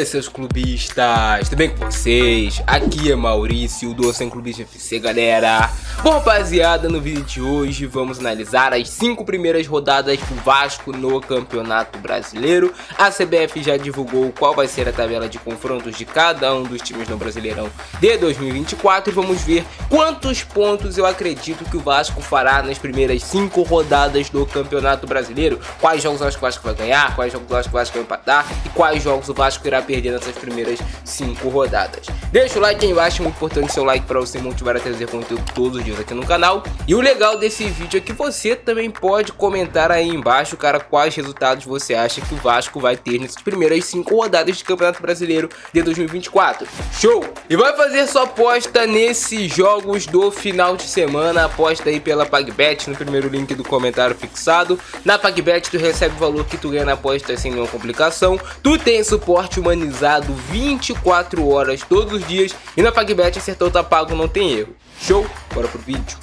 aí, seus clubistas, tudo bem com vocês? Aqui é Maurício do Sem Clubista FC, galera. Bom, rapaziada, no vídeo de hoje vamos analisar as 5 primeiras rodadas do Vasco no Campeonato Brasileiro. A CBF já divulgou qual vai ser a tabela de confrontos de cada um dos times no Brasileirão de 2024 e vamos ver quantos pontos eu acredito que o Vasco fará nas primeiras 5 rodadas do Campeonato Brasileiro. Quais jogos eu acho que o Vasco vai ganhar, quais jogos eu acho que o Vasco vai empatar e quais jogos o Vasco irá perder nessas primeiras 5 rodadas. Deixa o like aí embaixo, é muito importante seu like para você motivar a trazer conteúdo todos os dias aqui no canal. E o legal desse vídeo é que você também pode comentar aí embaixo, cara, quais resultados você acha que o Vasco vai ter nessas primeiras 5 rodadas de Campeonato Brasileiro de 2024. Show! E vai fazer sua aposta nesses jogos do final de semana, aposta aí pela PagBet no primeiro link do comentário fixado. Na PagBet tu recebe o valor que tu ganha na aposta sem nenhuma complicação. Tu tem suporte humanizado 24 horas todos os dias e na PagBet acertou tá pago, não tem erro. Show? Bora pro vídeo.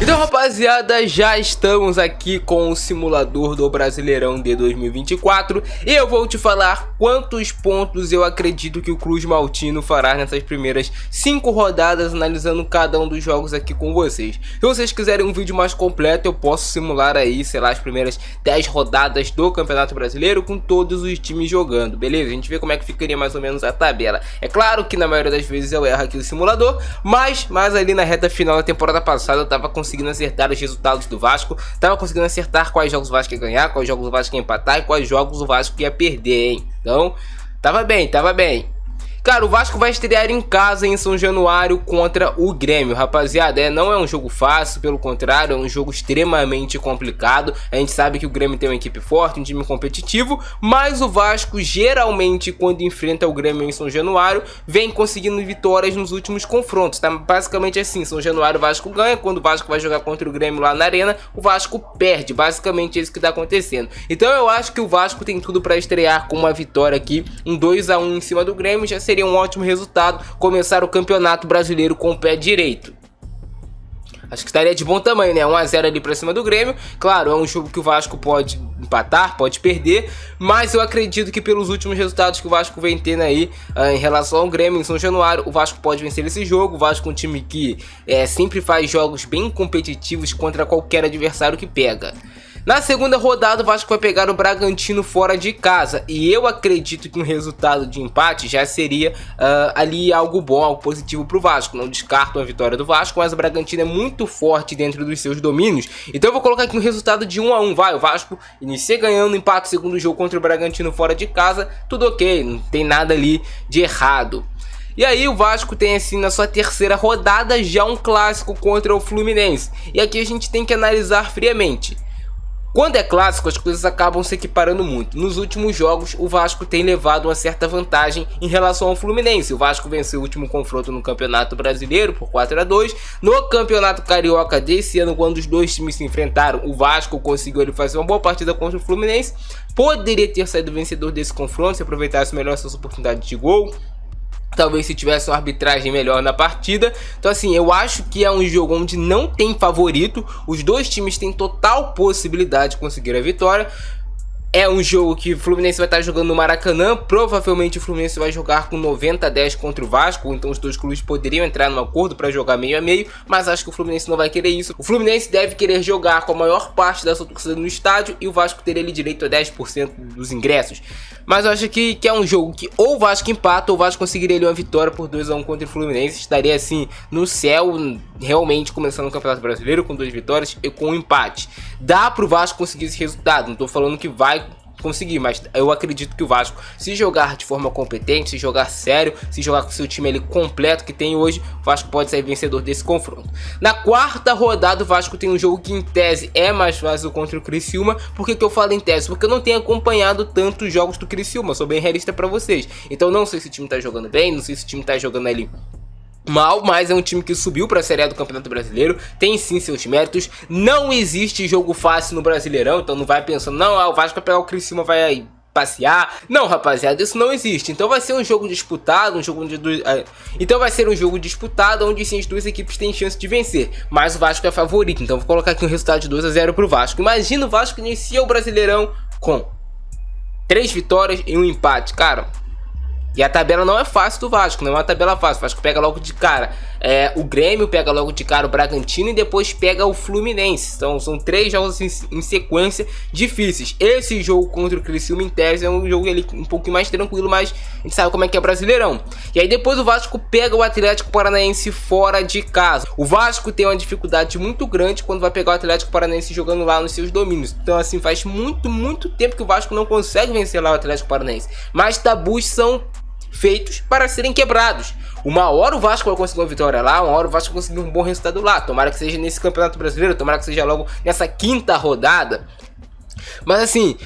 Então, rapaziada, já estamos aqui com o simulador do Brasileirão de 2024 e eu vou te falar quantos pontos eu acredito que o Cruz Maltino fará nessas primeiras 5 rodadas, analisando cada um dos jogos aqui com vocês. Se vocês quiserem um vídeo mais completo, eu posso simular aí, sei lá, as primeiras 10 rodadas do Campeonato Brasileiro com todos os times jogando, beleza? A gente vê como é que ficaria mais ou menos a tabela. É claro que na maioria das vezes eu erro aqui o simulador, mas ali na reta final da temporada passada eu tava conseguindo acertar os resultados do Vasco, tava conseguindo acertar quais jogos o Vasco ia ganhar, quais jogos o Vasco ia empatar e quais jogos o Vasco ia perder, hein? Então, tava bem, tava bem. Cara, o Vasco vai estrear em casa em São Januário contra o Grêmio, rapaziada. Não é um jogo fácil, pelo contrário, é um jogo extremamente complicado. A gente sabe que o Grêmio tem uma equipe forte, um time competitivo, mas o Vasco geralmente, quando enfrenta o Grêmio em São Januário, vem conseguindo vitórias nos últimos confrontos, tá? Basicamente assim, São Januário o Vasco ganha, quando o Vasco vai jogar contra o Grêmio lá na Arena, o Vasco perde, basicamente é isso que tá acontecendo. Então eu acho que o Vasco tem tudo para estrear com uma vitória aqui, um 2-1 em cima do Grêmio, já seria um ótimo resultado, começar o Campeonato Brasileiro com o pé direito. Acho que estaria de bom tamanho, né? 1-0 ali pra cima do Grêmio. Claro, é um jogo que o Vasco pode empatar, pode perder, mas eu acredito que pelos últimos resultados que o Vasco vem tendo aí em relação ao Grêmio em São Januário, o Vasco pode vencer esse jogo. O Vasco é um time que sempre faz jogos bem competitivos contra qualquer adversário que pega. Na segunda rodada o Vasco vai pegar o Bragantino fora de casa e eu acredito que um resultado de empate já seria ali algo bom, algo positivo para o Vasco. Não descarto a vitória do Vasco, mas o Bragantino é muito forte dentro dos seus domínios, então eu vou colocar aqui um resultado de 1-1, vai, o Vasco inicia ganhando, empate segundo jogo contra o Bragantino fora de casa, tudo ok, não tem nada ali de errado. E aí o Vasco tem assim na sua terceira rodada já um clássico contra o Fluminense, e aqui a gente tem que analisar friamente. Quando é clássico, as coisas acabam se equiparando muito. Nos últimos jogos, o Vasco tem levado uma certa vantagem em relação ao Fluminense. O Vasco venceu o último confronto no Campeonato Brasileiro por 4-2. No Campeonato Carioca desse ano, quando os dois times se enfrentaram, o Vasco conseguiu ele fazer uma boa partida contra o Fluminense. Poderia ter saído vencedor desse confronto se aproveitasse melhor suas oportunidades de gol. Talvez se tivesse uma arbitragem melhor na partida. Então assim, eu acho que é um jogo onde não tem favorito. Os dois times têm total possibilidade de conseguir a vitória. É um jogo que o Fluminense vai estar jogando no Maracanã. Provavelmente o Fluminense vai jogar com 90-10 contra o Vasco. Então os dois clubes poderiam entrar num acordo para jogar meio a meio, mas acho que o Fluminense não vai querer isso. O Fluminense deve querer jogar com a maior parte da sua torcida no estádio e o Vasco teria ali direito a 10% dos ingressos. Mas eu acho que é um jogo que ou o Vasco empata ou o Vasco conseguiria ali uma vitória por 2-1 contra o Fluminense. Estaria assim no céu, realmente começando o Campeonato Brasileiro com 2 vitórias e com um empate. Dá pro Vasco conseguir esse resultado, não tô falando que vai conseguir, mas eu acredito que o Vasco, se jogar de forma competente, se jogar sério, se jogar com seu time ali completo que tem hoje, o Vasco pode sair vencedor desse confronto. Na quarta rodada o Vasco tem um jogo que em tese é mais fácil contra o Criciúma. Por que eu falo em tese? Porque eu não tenho acompanhado tantos jogos do Criciúma, sou bem realista pra vocês, então não sei se o time tá jogando bem, não sei se o time tá jogando ali mal, mas é um time que subiu para a Série A do Campeonato Brasileiro, tem sim seus méritos. Não existe jogo fácil no Brasileirão, então não vai pensando, não, o Vasco vai pegar o Criciúma, vai aí passear. Não, rapaziada, isso não existe. Então vai ser um jogo disputado, então vai ser um jogo disputado onde sim as duas equipes têm chance de vencer, mas o Vasco é favorito. Então vou colocar aqui um resultado de 2-0 pro Vasco. Imagina o Vasco inicia o Brasileirão com 3 vitórias e um empate, cara. E a tabela não é fácil do Vasco, não é uma tabela fácil. O Vasco pega logo de cara o Grêmio, pega logo de cara o Bragantino e depois pega o Fluminense. Então são 3 jogos em sequência difíceis. Esse jogo contra o Criciúma em tese é um jogo ali um pouquinho mais tranquilo, mas a gente sabe como é que é Brasileirão. E aí depois o Vasco pega o Atlético Paranaense fora de casa. O Vasco tem uma dificuldade muito grande quando vai pegar o Atlético Paranaense jogando lá nos seus domínios. Então assim, faz muito tempo que o Vasco não consegue vencer lá o Atlético Paranaense. Mas tabus são feitos para serem quebrados. Uma hora o Vasco vai conseguir uma vitória lá, uma hora o Vasco vai conseguir um bom resultado lá. Tomara que seja nesse Campeonato Brasileiro, tomara que seja logo nessa 5ª rodada. Mas assim,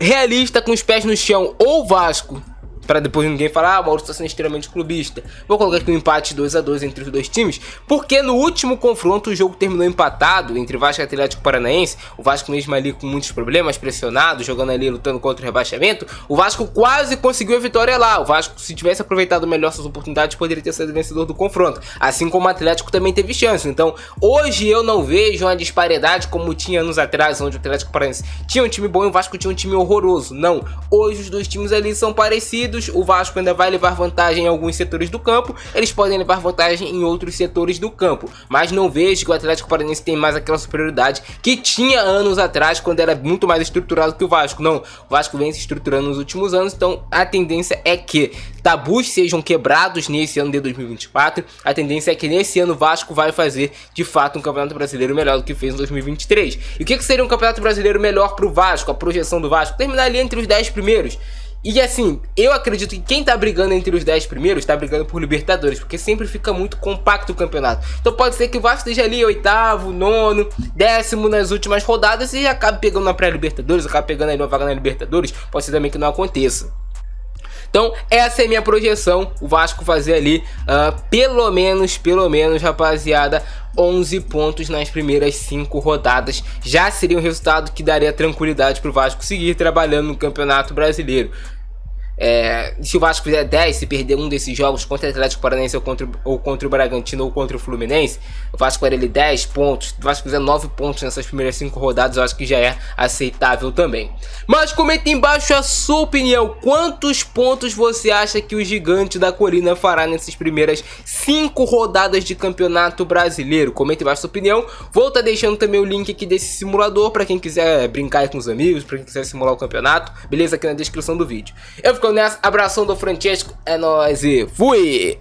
realista, com os pés no chão, ou Vasco, para depois ninguém falar, o Maurício está sendo extremamente clubista. Vou colocar aqui um empate 2-2 entre os dois times, porque no último confronto o jogo terminou empatado entre Vasco e Atlético Paranaense. O Vasco mesmo ali com muitos problemas, pressionado, jogando ali, lutando contra o rebaixamento. O Vasco quase conseguiu a vitória lá. O Vasco, se tivesse aproveitado melhor suas oportunidades, poderia ter sido vencedor do confronto. Assim como o Atlético também teve chance. Então, hoje eu não vejo uma disparidade como tinha anos atrás, onde o Atlético Paranaense tinha um time bom e o Vasco tinha um time horroroso. Não, hoje os dois times ali são parecidos. O Vasco ainda vai levar vantagem em alguns setores do campo, eles podem levar vantagem em outros setores do campo, mas não vejo que o Atlético Paranaense tem mais aquela superioridade que tinha anos atrás, quando era muito mais estruturado que o Vasco. Não, o Vasco vem se estruturando nos últimos anos, então a tendência é que tabus sejam quebrados nesse ano de 2024, a tendência é que nesse ano o Vasco vai fazer de fato um Campeonato Brasileiro melhor do que fez em 2023. E o que seria um Campeonato Brasileiro melhor para o Vasco, a projeção do Vasco? Terminar ali entre os 10 primeiros. E assim, eu acredito que quem tá brigando entre os 10 primeiros tá brigando por Libertadores, porque sempre fica muito compacto o campeonato. Então pode ser que o Vasco esteja ali 8º, 9º, 10º nas últimas rodadas e acabe pegando na pré-Libertadores, acabe pegando aí uma vaga na Libertadores. Pode ser também que não aconteça. Então essa é a minha projeção, o Vasco fazer ali pelo menos, rapaziada, 11 pontos nas primeiras 5 rodadas. Já seria um resultado que daria tranquilidade para o Vasco seguir trabalhando no Campeonato Brasileiro. Se o Vasco fizer 10, se perder um desses jogos contra o Atlético Paranaense ou contra o Bragantino ou contra o Fluminense, o Vasco faria ali 10 pontos. Se o Vasco fizer 9 pontos nessas primeiras 5 rodadas, eu acho que já é aceitável também. Mas comenta embaixo a sua opinião. Quantos pontos você acha que o Gigante da Colina fará nessas primeiras 5 rodadas de Campeonato Brasileiro? Comenta embaixo a sua opinião. Vou estar deixando também o link aqui desse simulador para quem quiser brincar aí com os amigos, para quem quiser simular o campeonato. Beleza? Aqui na descrição do vídeo. Eu fico nessa, abração do Francesco, é nóis e fui!